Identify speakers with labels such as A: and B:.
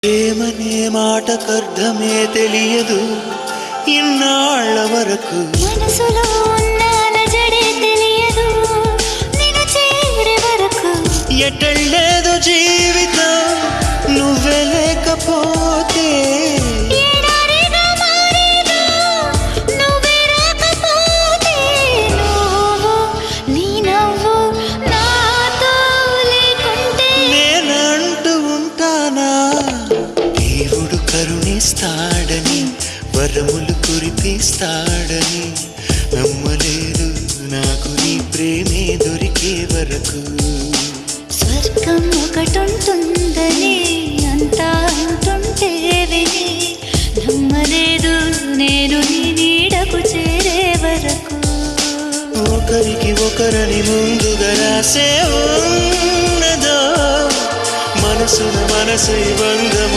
A: ప్రేమనే మాటకర్థమే తెలియదు ఇన్నాళ్ళ వరకు
B: మనసులో ఉన్న అలజడే తెలియదు నిన్ను చేరే వరకు
A: ఎటళ్ళేదో జీవితం నువ్వే లేకపోతే
B: ఎడారిగా మారేదో నువ్వే రాకపోతే నువ్వు నీ నవ్వు నాతో లేకుంటే
A: నేనంటూ ఉంటానా దేవుడు కరుణిస్తాడని వరములు కురిపిస్తాడని నమ్మలేదు నాకు నీ ప్రేమే దొరికే వరకు
B: స్వర్గం ఒకటుంటుందని అంతా అంటుంటే విని నమ్మలేదు నేను నీ నీడకు చేరే వరకు
A: ఒకరికి ఒకరని ముందుగా రాసే ఉన్నదో మనసున మనసు బంధము